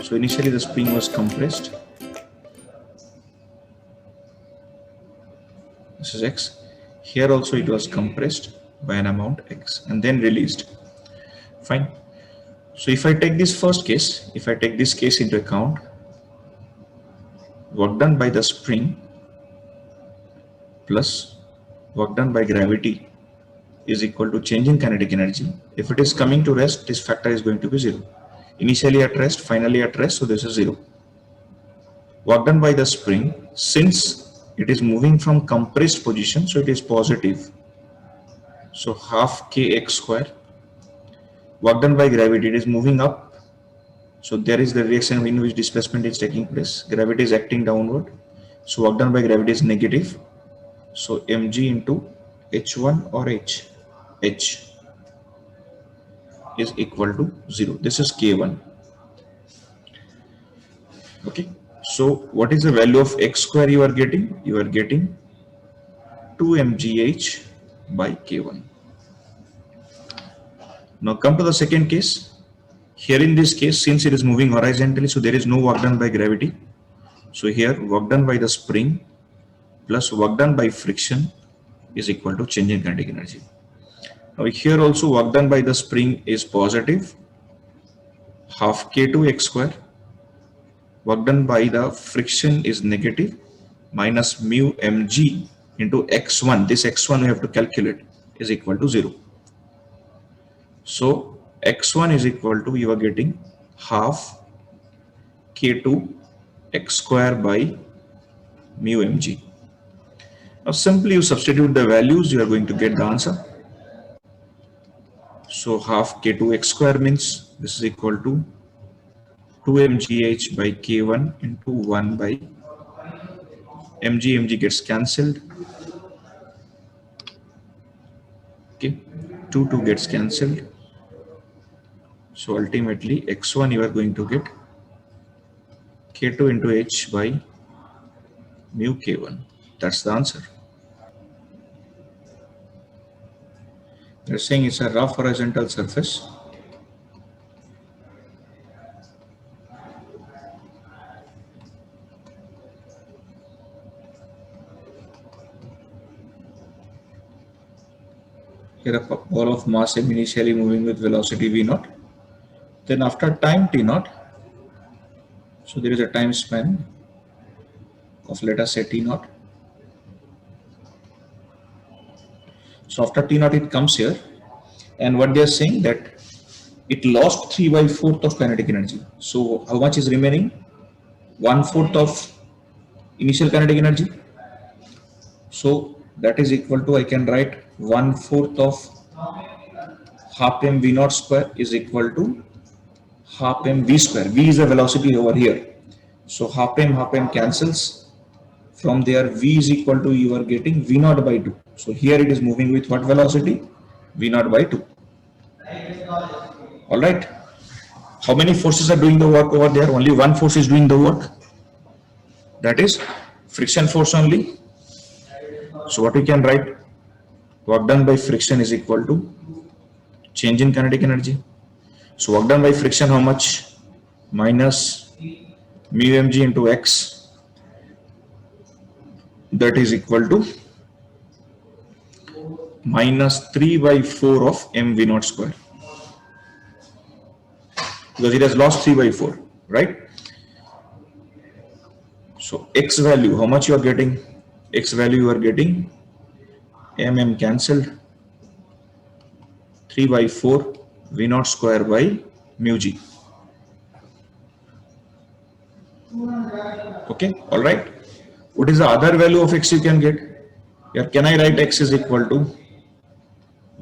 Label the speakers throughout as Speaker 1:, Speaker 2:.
Speaker 1: So initially the spring was compressed. This is X. Here also it was compressed by an amount X and then released. Fine. So if I take this first case, if I take this case into account, work done by the spring plus work done by gravity is equal to change in kinetic energy. If it is coming to rest, this factor is going to be 0. Initially at rest, finally at rest, so this is 0. Work done by the spring, since it is moving from compressed position, so it is positive. So half kx square. Work done by gravity, it is moving up. So there is the reaction in which displacement is taking place. Gravity is acting downward. So work done by gravity is negative. So mg into h1 or h is equal to 0. This is k1. Okay. So what is the value of x square you are getting? You are getting 2 mgh by k1. Now come to the second case. Here in this case, since it is moving horizontally, so there is no work done by gravity. So here work done by the spring plus work done by friction is equal to change in kinetic energy. Now here also work done by the spring is positive, half k2 x square. Work done by the friction is negative, minus mu mg into x1. This x1 we have to calculate is equal to 0. So x1 is equal to, you are getting half k2 x square by mu mg. Now simply you substitute the values, you are going to get the answer. So half k2 x square means this is equal to 2 mgh by k1 into 1 by mg gets cancelled. Okay, 2 gets cancelled. So ultimately x1 you are going to get k2 into h by mu k1. That's the answer. They're saying it's a rough horizontal surface. Here a ball of mass M initially moving with velocity v0. Then after time t0, so there is a time span of, let us say, t0. So after t0 it comes here, and what they are saying that it lost 3/4 of kinetic energy. So how much is remaining? 1/4 of initial kinetic energy. So that is equal to, I can write 1/4 of half m v0 square is equal to half m v square. V is the velocity over here. So half m cancels. From there v is equal to, you are getting v0 by 2. So here it is moving with what velocity? v0 by 2. All right. How many forces are doing the work over there? Only one force is doing the work. That is friction force only. So what we can write? Work done by friction is equal to change in kinetic energy. So work done by friction how much? Minus mu mg into x. That is equal to minus 3/4 of m v0 square. Because it has lost 3/4, right? So x value, how much you are getting? X value you are getting mm cancelled, 3/4 v0 square by mu g. Okay, all right. What is the other value of x you can get? Here, can I write x is equal to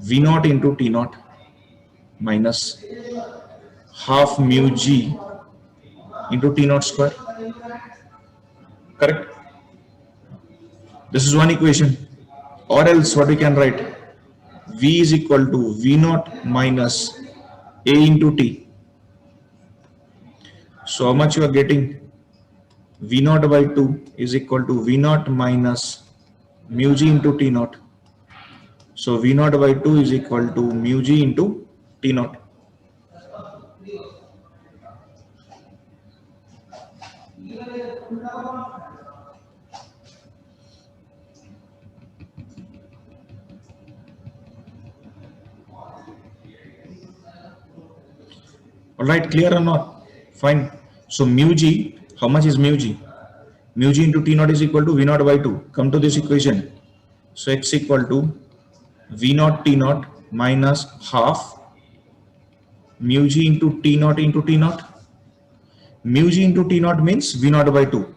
Speaker 1: v0 into t0 minus half mu g into t0 square? Correct? This is one equation. Or else what we can write? V is equal to v0 minus a into t. So how much you are getting? v0 by 2 is equal to v0 minus mu g into t0. So v0 by 2 is equal to mu g into t0. All right, clear or not? Fine. So mu g, how much is mu g? Mu g into T naught is equal to V naught by 2. Come to this equation. So x equal to V naught T naught minus half mu g into T naught into T naught. Mu g into T naught means V naught by 2.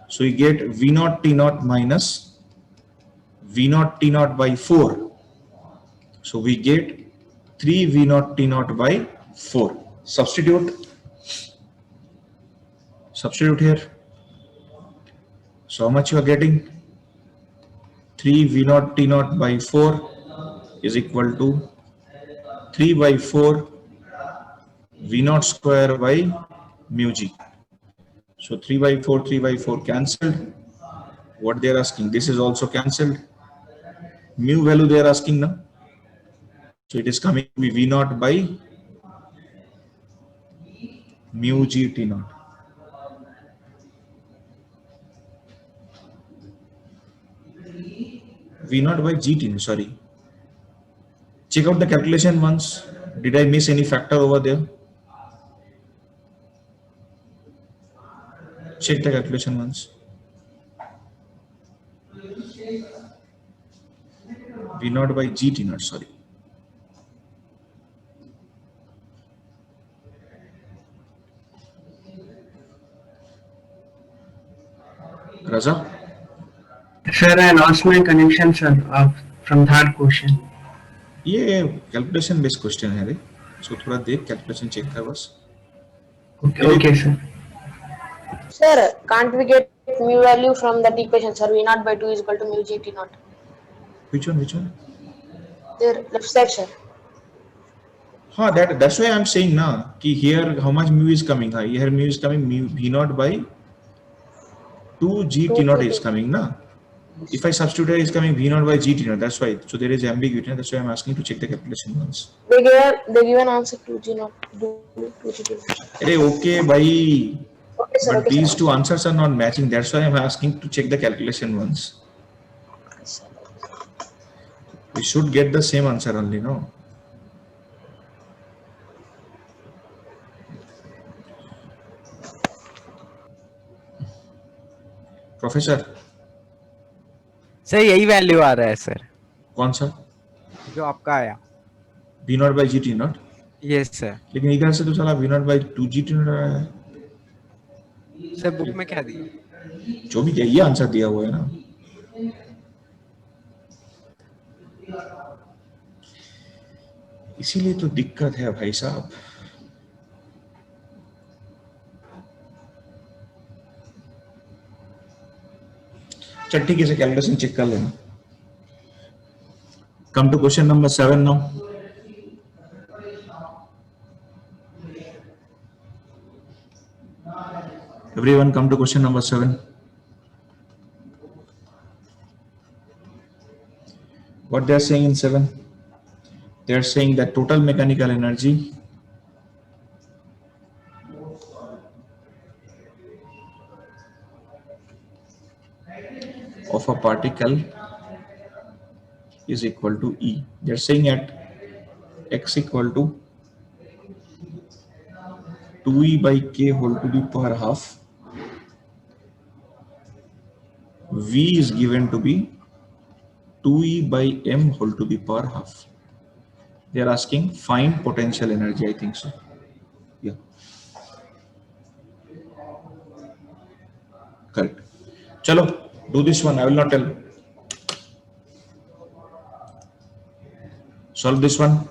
Speaker 1: So you get V naught T naught minus V naught T naught by 4. So we get 3 V naught T naught by 4. Substitute here. So how much you are getting? 3 V naught T naught by 4 is equal to 3 by 4 V naught square by mu g. So 3 by 4 cancelled. What they are asking? This is also cancelled. Mu value they are asking now. So it is coming to be V naught by mu g T naught. V naught by GT, sorry. Check out the calculation once. Did I miss any factor over there? Check the calculation once. V naught by GT naught, sorry. Raza?
Speaker 2: Sir, I lost my connection, sir, from that question.
Speaker 1: ये calculation based question है रे, सो थोड़ा देख calculation check कर बस.
Speaker 2: Okay, sir.
Speaker 3: Sir, can't we get mu value from that equation, sir? V naught by 2 is equal to mu g T naught.
Speaker 1: Which one?
Speaker 3: There, left side, sir.
Speaker 1: हाँ, that's why I'm saying ना कि here how much mu is coming? हाँ, here mu is coming mu V naught by 2 G T naught is coming na. If I substitute it, is coming V naught by G T naught. That's why. So there is ambiguity. That's why I'm asking to check the calculation once.
Speaker 3: They give an answer to G naught. 2 G T naught.
Speaker 1: Arey, okay, bhai.
Speaker 3: Okay, sir.
Speaker 1: But
Speaker 3: Okay,
Speaker 1: these
Speaker 3: sir.
Speaker 1: two answers are not matching. That's why I'm asking to check the calculation once. We should get the same answer only, no? Professor.
Speaker 4: Sir यही value आ रहा है sir.
Speaker 1: कौन सा?
Speaker 4: जो आपका आया.
Speaker 1: V naught by G T naught.
Speaker 4: Yes sir.
Speaker 1: लेकिन इधर से तो साला V naught by 2 G T naught आया है.
Speaker 4: सर बुक में क्या दिया?
Speaker 1: जो भी ये आंसर दिया हुआ है ना. इसीलिए तो दिक्कत है भाई साहब. चल ठीक है, कैलकुलेशन चेक कर लेना. Come to question number 7 now. Everyone come to question number 7. What they are saying in 7? They are saying that total mechanical energy of a particle is equal to E. They are saying at x equal to 2E by k whole to the power half. V is given to be 2E by m whole to the power half. They are asking find potential energy, I think so. Yeah. Correct. Chalo, do this one. I will not tell. Solve this one.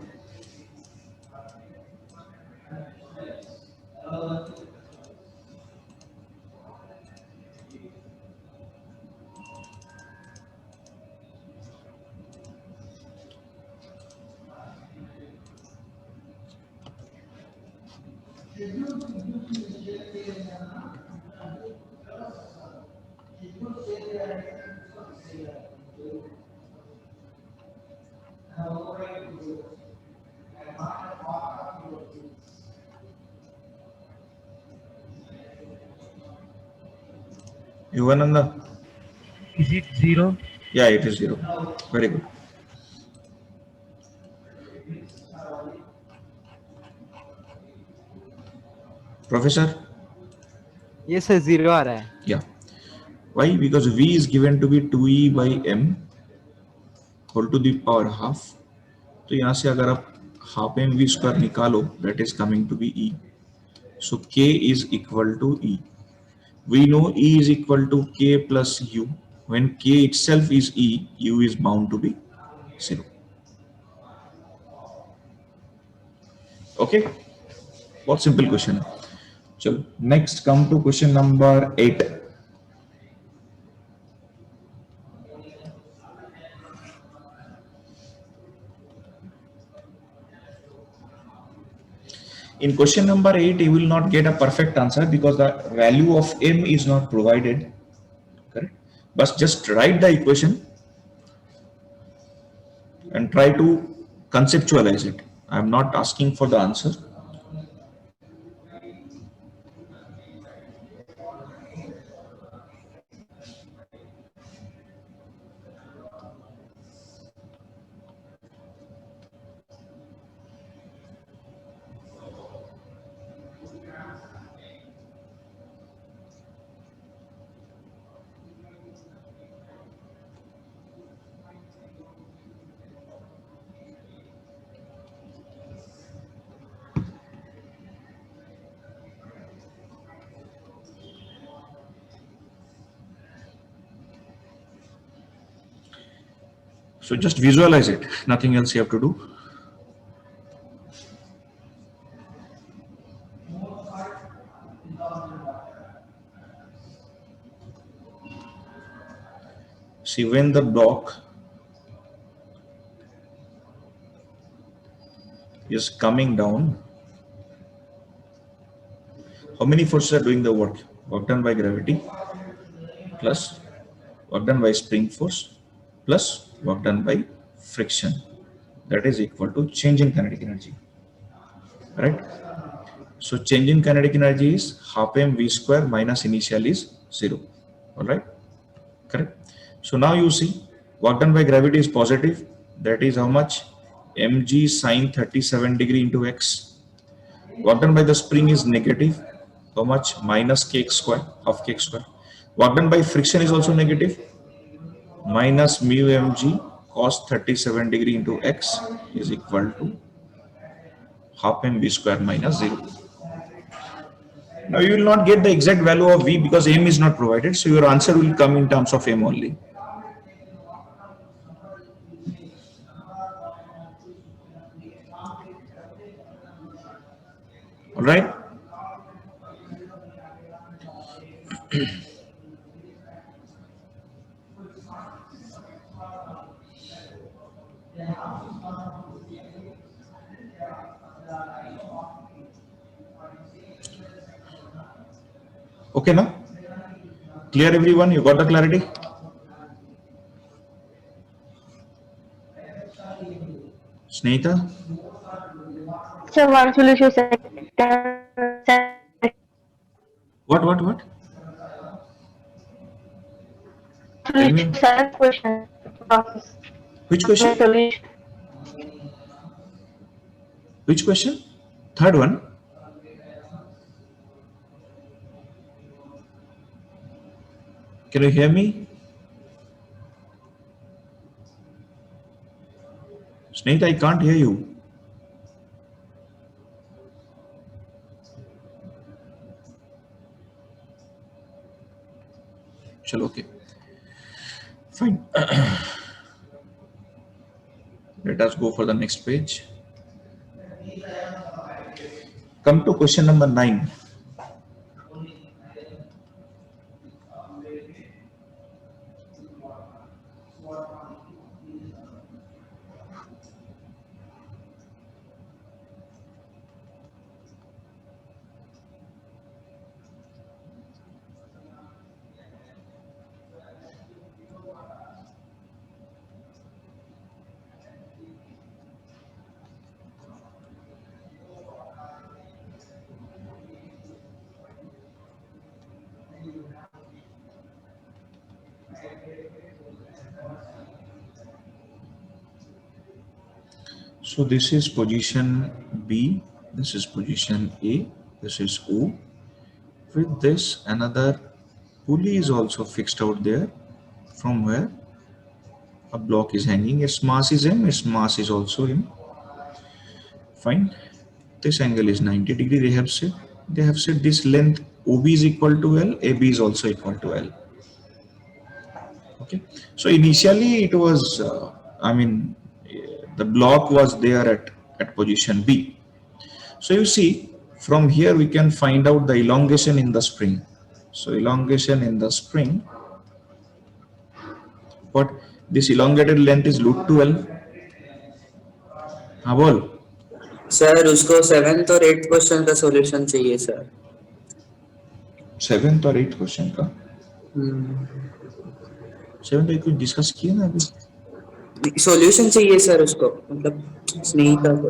Speaker 1: Yuvananda?
Speaker 2: Is it 0?
Speaker 1: Yeah, it is 0. Very good. Professor?
Speaker 4: ये sir 0 आ रहा है.
Speaker 1: Yeah. Why? Because V is given to be 2E by M whole to the power half. तो यहाँ से अगर आप half M we square निकालो, that is coming to be E. So K is equal to E. We know E is equal to K plus U. When K itself is E, U is bound to be 0. Okay? बहुत simple question है. चलो next come to question number 8. In question number 8, you will not get a perfect answer because the value of M is not provided. Correct? But just write the equation and try to conceptualize it. I am not asking for the answer. So just visualize it. Nothing else you have to do. See, when the block is coming down, how many forces are doing the work? Work done by gravity plus work done by spring force plus work done by friction. That is equal to change in kinetic energy. Right? So change in kinetic energy is half m v square minus initial is 0. All right? Correct? So now you see work done by gravity is positive. That is how much? mg sine 37 degree into x. Work done by the spring is negative. How much? Minus kx square, half kx square. Work done by friction is also negative. Minus mu mg cos 37 degree into x is equal to half mv square minus 0. Now you will not get the exact value of v because m is not provided. So your answer will come in terms of m only. All right? Okay, now? Clear everyone? You got the clarity? Snehita?
Speaker 5: So one solution second.
Speaker 1: What? Tell me.
Speaker 5: Second question.
Speaker 1: Which question?
Speaker 5: Solution.
Speaker 1: Which question? Third one. Can you hear me? Snehita, I can't hear you. Chalo, okay. Fine. Let us go for the next page. Come to question number 9. So this is position B, this is position A, This is O. With this, another pulley is also fixed out there from where a block is hanging. Its mass is M, its mass is also M. Fine. This angle is 90 degree. They have said this length OB is equal to L, AB is also equal to L. Okay. So initially it was, the block was there at position B. So you see, from here we can find out the elongation in the spring. So elongation in the spring, what this elongated length is root 2L. हाँ बोल.
Speaker 6: Sir उसको 7th और 8th question का solution चाहिए sir.
Speaker 1: 7th और 8th question का 7th और 8 कुछ डिस्कस किया ना अभी.
Speaker 6: सॉल्यूशन चाहिए सर उसको, मतलब स्नेहिता को.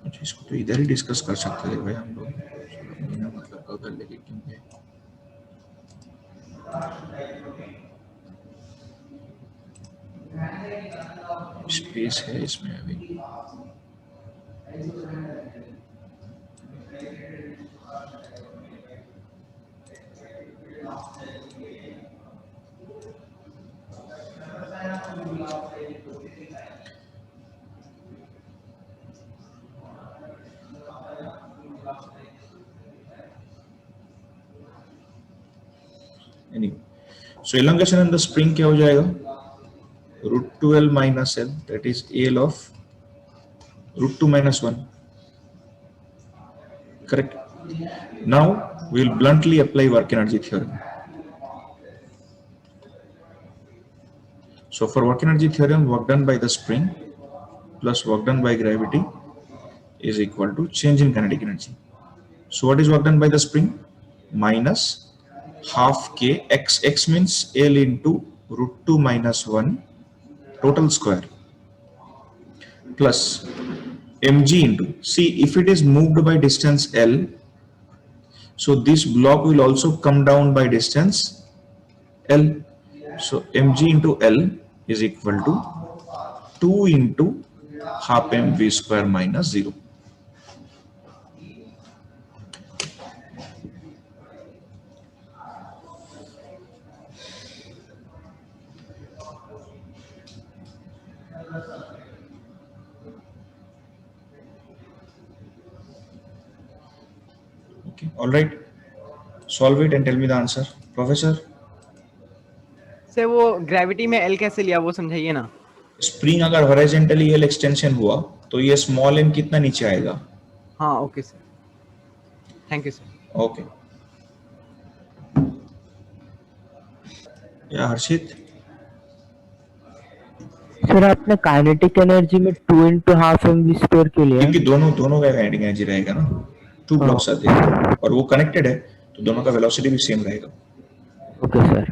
Speaker 1: अच्छा, इसको तो इधर ही डिस्कस कर सकते थे भाई हम लोग. बिना मतलब का उधर लेके क्यों गए. स्पेस है इसमें अभी. Anyway, so elongation in the spring क्या हो जाएगा? Root 2L minus L, that is L of root 2 minus 1. Correct. Now we will bluntly apply work energy theorem. So for work energy theorem, work done by the spring plus work done by gravity is equal to change in kinetic energy. So what is work done by the spring? Minus half K, x means L into root 2 minus 1 total square plus mg into, see if it is moved by distance L, so this block will also come down by distance L. So mg into L is equal to 2 into half mv square minus 0. Okay, all right. Solve it and tell me the answer, Professor.
Speaker 4: Sir वो gravity में L कैसे लिया वो समझाइए ना.
Speaker 1: Spring अगर horizontally L extension हुआ तो ये स्मॉल एम कितना नीचे आएगा.
Speaker 4: हाँ okay sir, thank you sir.
Speaker 1: Okay. या हर्षित,
Speaker 7: सर आपने काइनेटिक एनर्जी में 2 into half mv स्क्वायर के लिए,
Speaker 1: क्योंकि दोनों का काइनेटिक एनर्जी रहेगा ना, 2 ब्लॉक्स आते हैं और वो कनेक्टेड है तो दोनों का वेलोसिटी भी सेम रहेगा.
Speaker 7: Okay sir.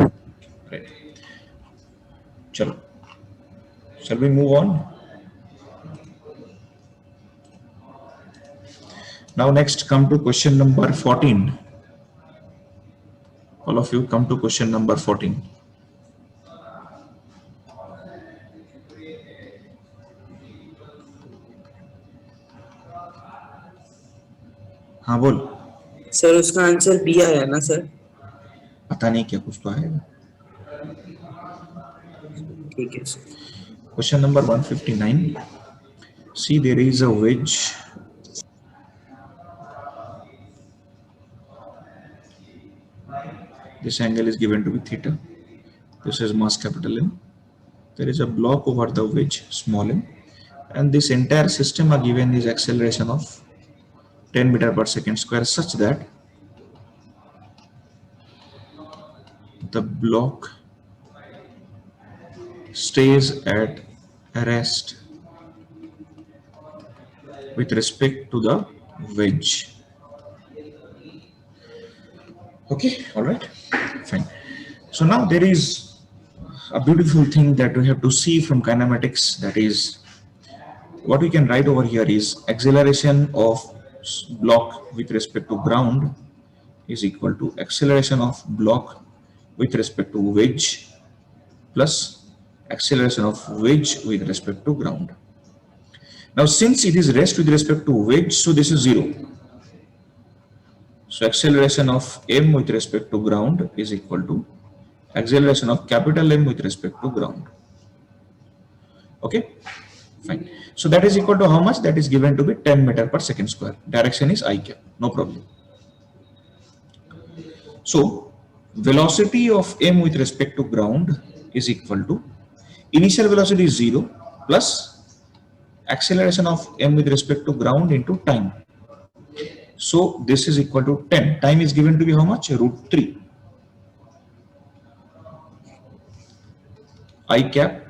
Speaker 1: राइट. चलो, shall we move on? Now next come to question number 14. All of you come to question number 14. हाँ बोल.
Speaker 6: सर उसका आंसर बी आया ना सर.
Speaker 1: पता नहीं क्या कुछ तो आएगा.
Speaker 6: ठीक है sir.
Speaker 1: Question number 159. See, there is a wedge. This angle is given to be theta. This is mass capital M. There is a block over the wedge, small m, and this entire system are given is acceleration of 10 meter per second square, such that the block stays at rest with respect to the wedge. Okay, all right, fine. So now there is a beautiful thing that we have to see from kinematics, that is what we can write over here is acceleration of block with respect to ground is equal to acceleration of block with respect to wedge plus acceleration of wedge with respect to ground. Now, since it is rest with respect to wedge, so this is 0. So acceleration of m with respect to ground is equal to acceleration of capital M with respect to ground. Okay, fine. So that is equal to how much? That is given to be 10 meter per second square. Direction is I cap, no problem. So velocity of m with respect to ground is equal to initial velocity is 0 plus acceleration of m with respect to ground into time. So this is equal to 10. Time is given to be how much? √3. I cap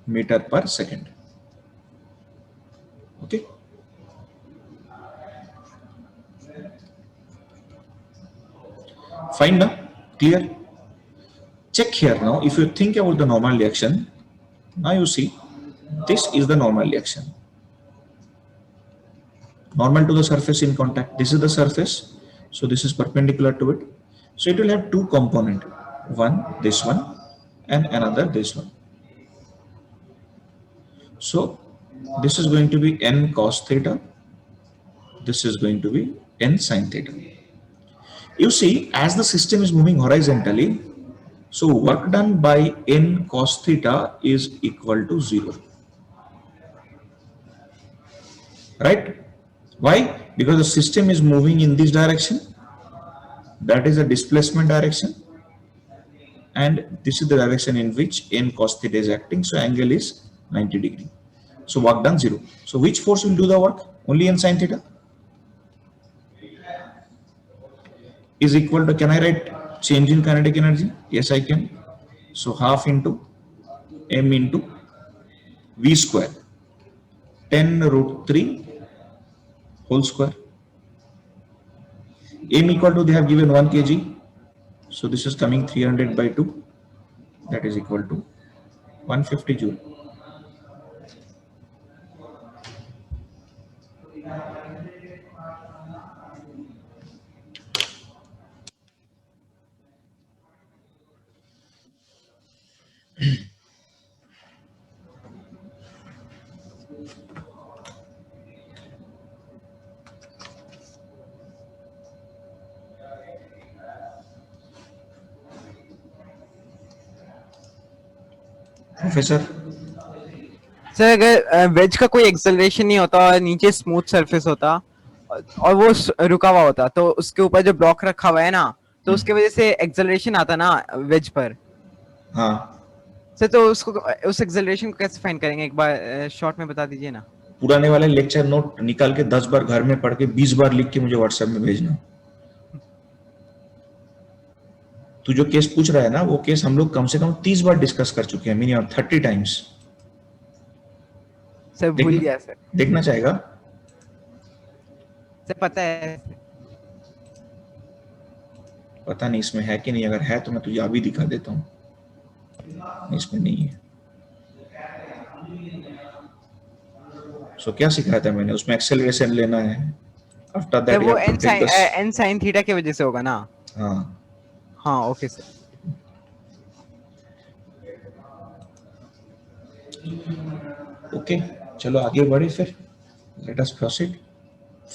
Speaker 1: meter per second. Okay. Fine now? Clear? Check here now. If you think about the normal reaction, now you see this is the normal reaction. Normal to the surface in contact. This is the surface. So this is perpendicular to it. So it will have two components. One, this one, and another, this one. So this is going to be n cos theta. This is going to be n sin theta. You see, as the system is moving horizontally, so work done by n cos theta is equal to 0. Right? Why? Because the system is moving in this direction. That is the displacement direction. And this is the direction in which n cos theta is acting. So angle is 90 degree. So work done 0. So which force will do the work? Only n sin theta is equal to, can I write change in kinetic energy? Yes, I can. So half into m into v square 10√3 whole square. M equal to, they have given 1 kg. So this is coming 300 by 2. That is equal to 150 joule. Professor
Speaker 4: sir अगर veg का कोई acceleration नहीं होता और नीचे smooth surface होता और वो रुका हुआ होता तो उसके ऊपर जो ब्लॉक रखा हुआ है ना तो उसके वजह से एक्सेलरेशन आता ना वेज पर.
Speaker 1: हाँ
Speaker 4: सर तो उसको उस एक्सेलरेशन को कैसे फाइंड करेंगे, एक बार शॉर्ट में बता दीजिए ना.
Speaker 1: पुराने वाले लेक्चर नोट निकाल के 10 बार घर में पढ़ के 20 बार लिख के मुझे व्हाट्सएप में भेजना. तू जो केस पूछ रहा है ना, वो केस हम लोग कम से कम 30 बार डिस्कस कर चुके हैं, मिनिमम 30 टाइम्स.
Speaker 4: सर भूल गया सर.
Speaker 1: देखना चाहेगा?
Speaker 4: सर पता है.
Speaker 1: पता नहीं इसमें है कि नहीं. अगर है तो मैं तुझे अभी दिखा देता हूँ. इसमें नहीं है. सो क्या सिखाया था मैंने उसमें? एक्सेलरेशन लेना है. आफ्टर दैट
Speaker 4: वो n sin थीटा की वजह से होगा ना.
Speaker 1: हाँ
Speaker 4: हाँ ओके सर.
Speaker 1: ओके चलो आगे बढ़े फिर. Let us proceed.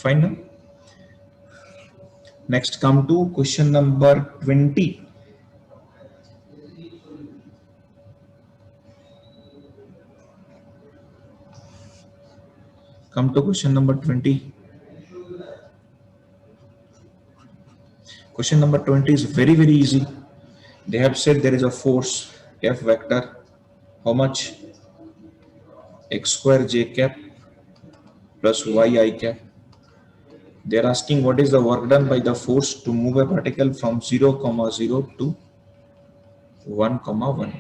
Speaker 1: फाइन ना. Next come to question number 20. Come to question number 20. Question number 20 is very easy. They have said there is a force F vector. How much? X square j cap plus y I cap. They are asking what is the work done by the force to move a particle from 0,0 to 1,1.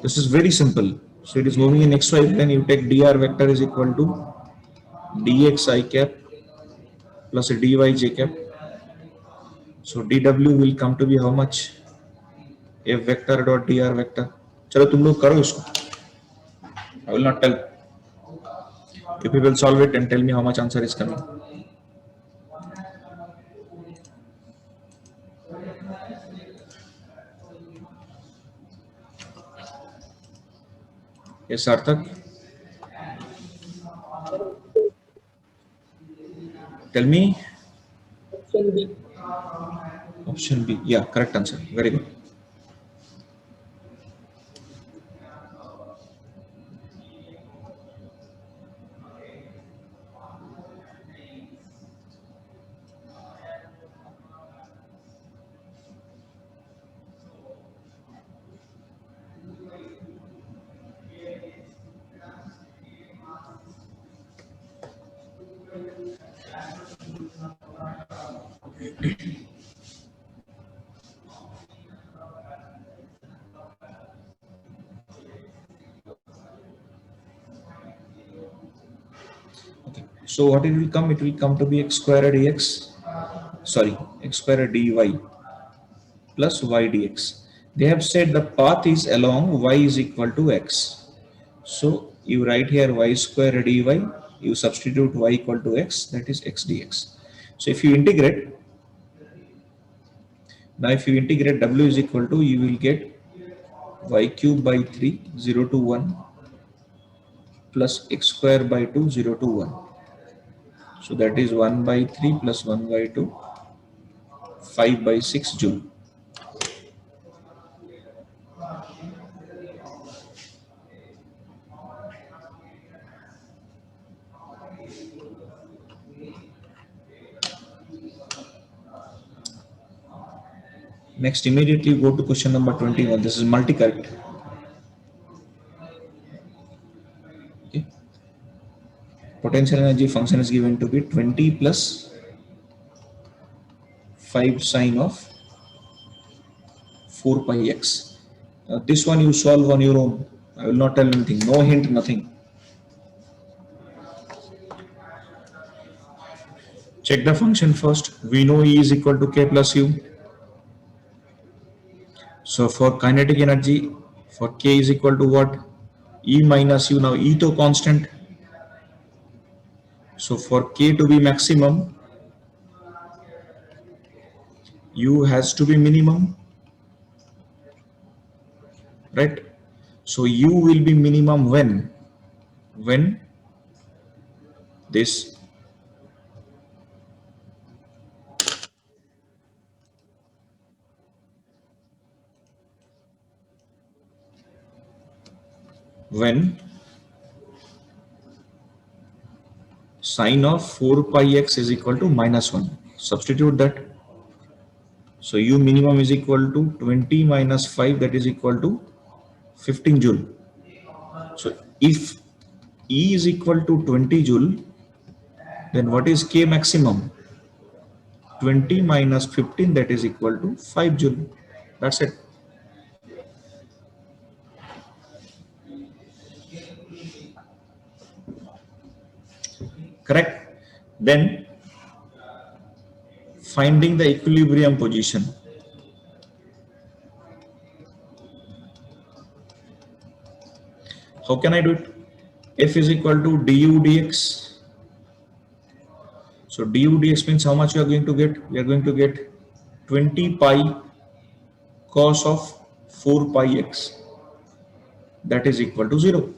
Speaker 1: This is very simple. So it is moving in xy plane. You take dr vector is equal to dx I cap plus a dy j cap. So dw will come to be how much? F vector dot dr vector. चलो तुम लोग करो इसको. I will not tell. You people solve it and tell me how much answer is coming. Yes, Sarthak. Tell me.
Speaker 6: Option B.
Speaker 1: Option B. Yeah, correct answer. Very good. Okay. So what it will come? It will come to be x square dx. Sorry, x square dy plus y dx. They have said the path is along y is equal to x. So you write here y square dy. You substitute y equal to x. That is x dx. So if you integrate, now if you integrate w is equal to, you will get y cube by 3 0 to 1 plus x square by 2 0 to 1. So that is 1 by 3 plus 1 by 2 5 by 6 joule. Next, immediately go to question number 21. This is multi-correct. Okay. Potential energy function is given to be 20 plus 5 sine of 4 pi x. This one you solve on your own. I will not tell anything. No hint, nothing. Check the function first. We know E is equal to K plus U. So for kinetic energy, for K is equal to what? E minus U. Now E to constant. So for K to be maximum, U has to be minimum, right? So U will be minimum when this when sine of 4 pi x is equal to minus 1. Substitute that. So U minimum is equal to 20 minus 5, that is equal to 15 joule. So if E is equal to 20 joule, then what is K maximum? 20 minus 15, that is equal to 5 joule. That's it. Correct? Then finding the equilibrium position. How can I do it? F is equal to du dx. So du dx means how much you are going to get? We are going to get 20 pi cos of 4 pi x. That is equal to 0.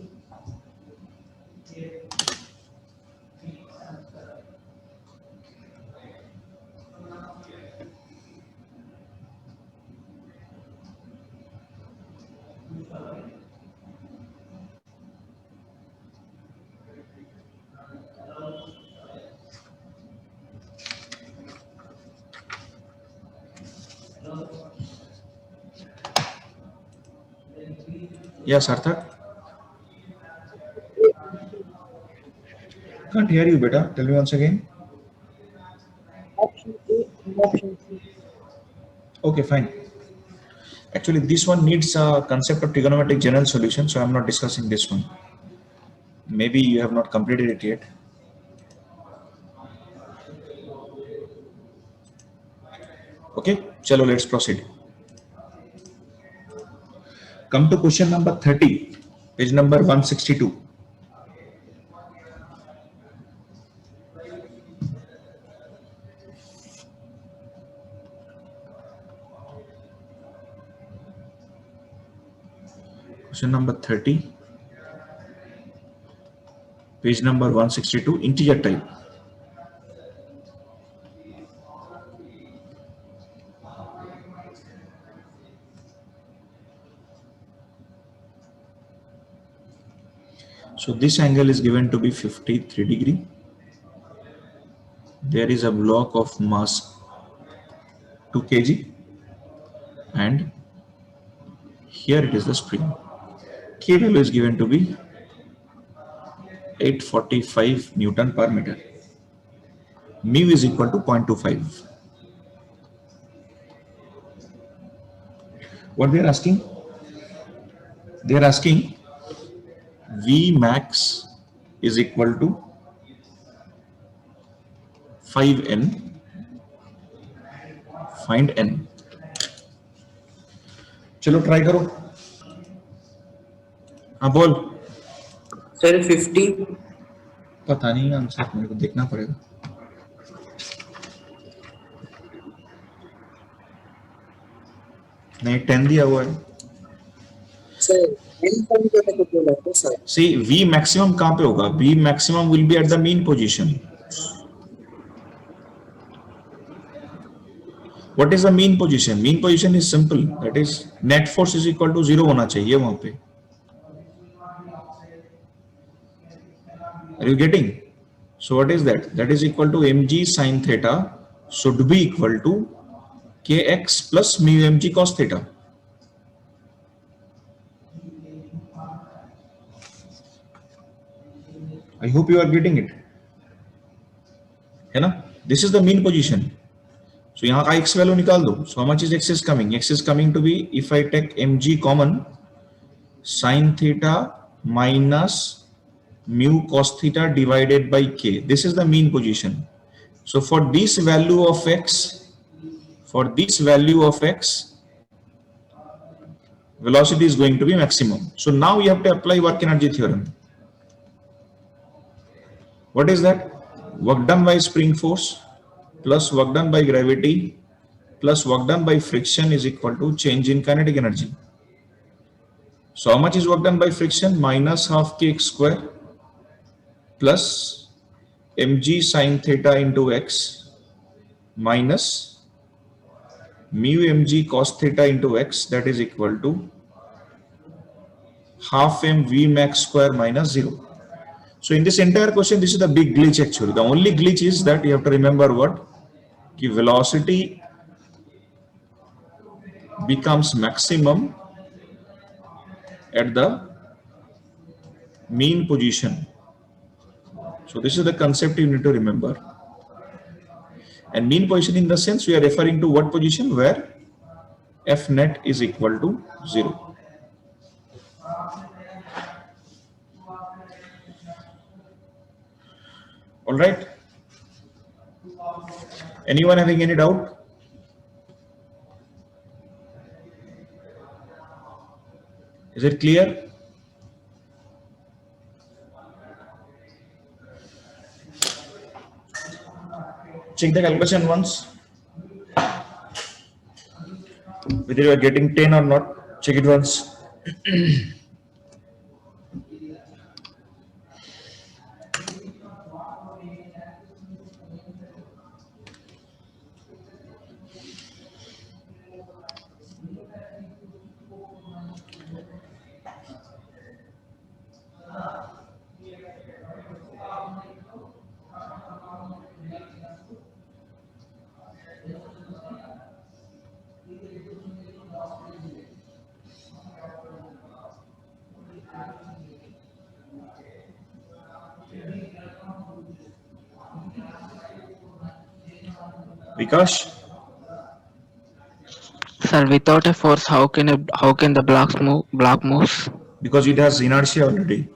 Speaker 1: Yes, Arthak? Can't hear you, beta. Tell me once again.
Speaker 3: Option A and option C.
Speaker 1: Okay, fine. Actually, this one needs a concept of trigonometric general solution, so I'm not discussing this one. Maybe you have not completed it yet. Okay, chalo, let's proceed. Come to question number 30, page number 162. Question number 30, page number 162, integer type. So this angle is given to be 53 degree. There is a block of mass 2 kg and here it is the spring. K value is given to be 845 Newton per meter. Mu is equal to 0.25. What they are asking? They are asking V max is equal to 5n. Find n. चलो try करो. हाँ बोल.
Speaker 6: Sir 50.
Speaker 1: पता नहीं answer, मेरे को देखना पड़ेगा. नहीं 10 दिया हुआ है.
Speaker 6: सर n कम करने को बोला था सर.
Speaker 1: See, V maximum कहाँ पे होगा? V maximum will be at the mean position. What is the mean position? Mean position is simple. That is net force is equal to 0 होना चाहिए वहां पे. Are you getting? So what is that? That is equal to mg sin theta should be equal to kx plus mu mg cos theta. I hope you are getting it. है ना? This is the mean position. So यहाँ का x value निकाल दो. So how much is x is coming? X is coming to be, if I take mg common, sin theta minus mu cos theta divided by k. This is the mean position. So for this value of x, velocity is going to be maximum. So now you have to apply work energy theorem. What is that? Work done by spring force plus work done by gravity plus work done by friction is equal to change in kinetic energy. So how much is work done by friction? Minus half kx square plus mg sin theta into x minus mu mg cos theta into x, that is equal to half m v max square minus 0. So in this entire question, this is the big glitch actually. The only glitch is that you have to remember what? Ki velocity becomes maximum at the mean position. So this is the concept you need to remember. And mean position in the sense we are referring to what position? Where F net is equal to 0. All right. Anyone having any doubt? Is it clear? Check the calculation once. Whether you are getting 10 or not, check it once. Vikash?
Speaker 8: Sir, without a force, how can the block moves?
Speaker 1: Because it has inertia already.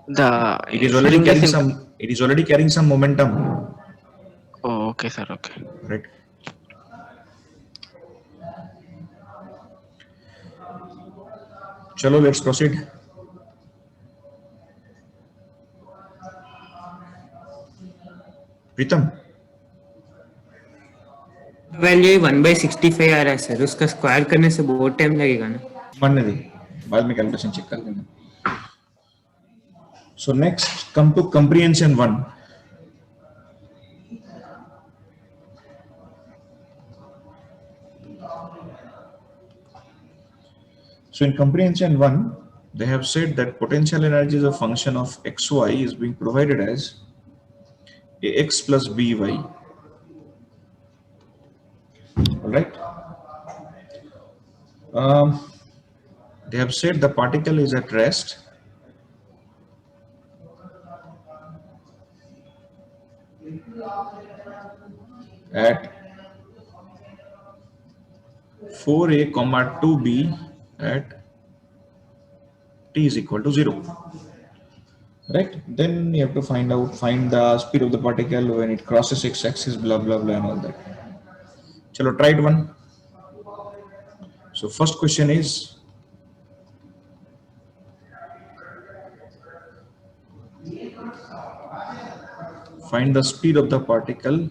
Speaker 1: It is already
Speaker 8: spring
Speaker 1: carrying
Speaker 8: is in-
Speaker 1: some. It is already carrying some momentum.
Speaker 8: Oh, okay, sir. Okay.
Speaker 1: Right. Chalo, let's proceed. Pritam,
Speaker 9: value 1/65 आ रहा है sir, उसका square करने से बहुत time लगेगा ना।
Speaker 1: मानने दे, बाद में कैलकुलेशन चेक कर लेंगे. So next, come to comprehension 1. So in comprehension 1, they have said that potential energy is a function of xy is being provided as ax plus by. All right. They have said the particle is at rest at 4a comma 2b at t is equal to 0. Right? Then you have to find the speed of the particle when it crosses x-axis, blah blah blah and all that. Chalo, try it one. So first question is, find the speed of the particle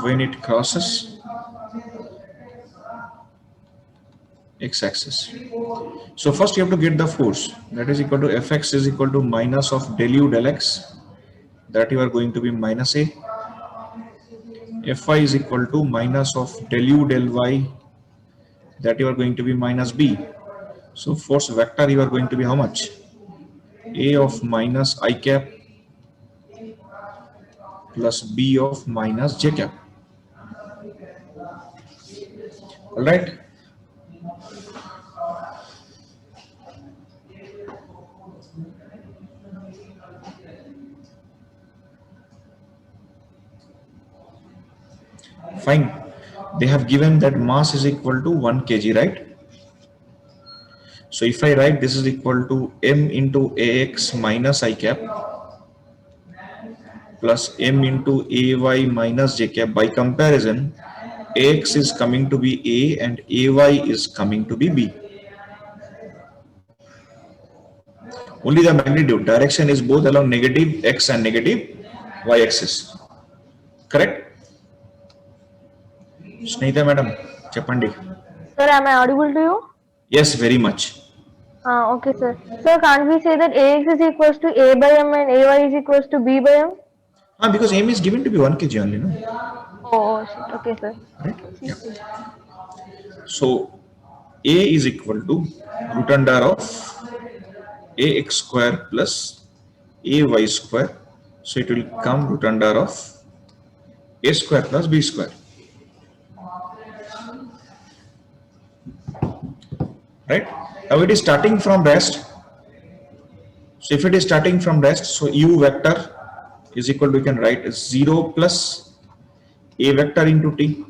Speaker 1: when it crosses x-axis. So first you have to get the force, that is equal to Fx is equal to minus of del u del x, that you are going to be minus a. Fy is equal to minus of del u del y, that you are going to be minus b. So force vector you are going to be how much? A of minus I cap plus b of minus j cap. All right. Fine. They have given that mass is equal to 1 kg, right? So if I write this is equal to m into ax minus I cap plus m into ay minus j cap, by comparison ax is coming to be a and ay is coming to be b. Only the magnitude, direction is both along negative x and negative y axis. Correct? Snehita madam, Chapandi.
Speaker 5: Sir, am I audible to you?
Speaker 1: Yes, very much.
Speaker 5: Okay, sir. So can't we say that AX is equals to A by M and AY is equals to B by M?
Speaker 1: Because m is given to be 1 kg only, no?
Speaker 5: Oh, shit. Okay, sir.
Speaker 1: Right? Yeah. So A is equal to root under of ax square plus ay square. So it will come root under of a square plus b square. Right? Now it is starting from rest. So if it is starting from rest, so u vector is equal to, we can write as 0 plus a vector into t.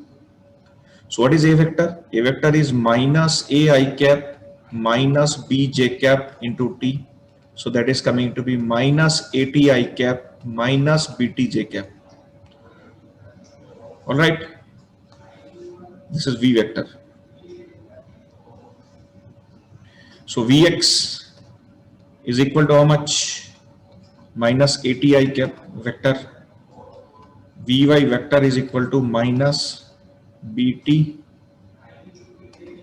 Speaker 1: So what is a vector? A vector is minus a I cap minus b j cap into t. So that is coming to be minus a t I cap minus b t j cap. All right. This is v vector. So Vx is equal to how much? Minus ATI cap vector. Vy vector is equal to minus BT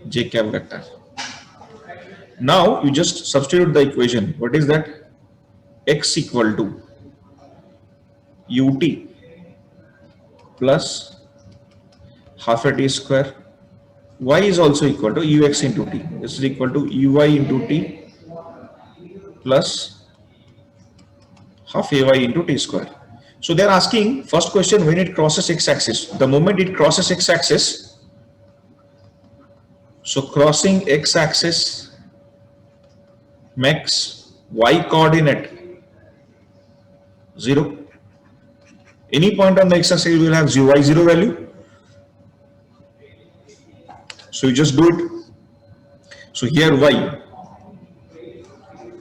Speaker 1: j cap vector. Now you just substitute the equation. What is that? X equal to ut plus half a t square. Y is also equal to ux into t. This is equal to uy into t plus half ay into t square. So they are asking first question, when it crosses x-axis. The moment it crosses x-axis, so crossing x-axis makes y coordinate 0. Any point on the x-axis will have y0 value. So you just do it. So here y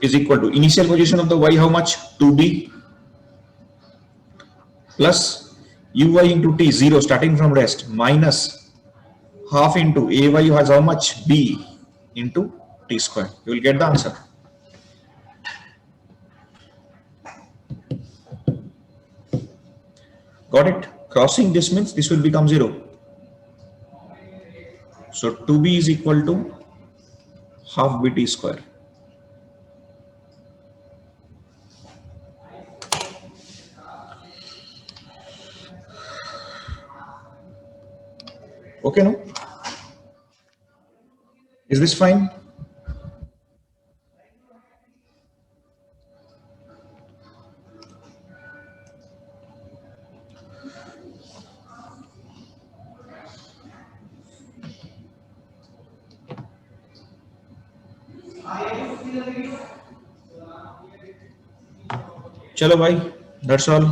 Speaker 1: is equal to initial position of the y, how much? 2b plus uy into t, 0 starting from rest, minus half into ay has how much? B into t square. You will get the answer. Got it? Crossing this means this will become 0. So 2b is equal to half bt square. Okay, no? Is this fine? Chalo bhai, that's all.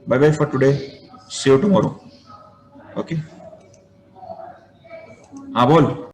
Speaker 1: Bye bye for today. See you tomorrow. Okay. हाँ बोल.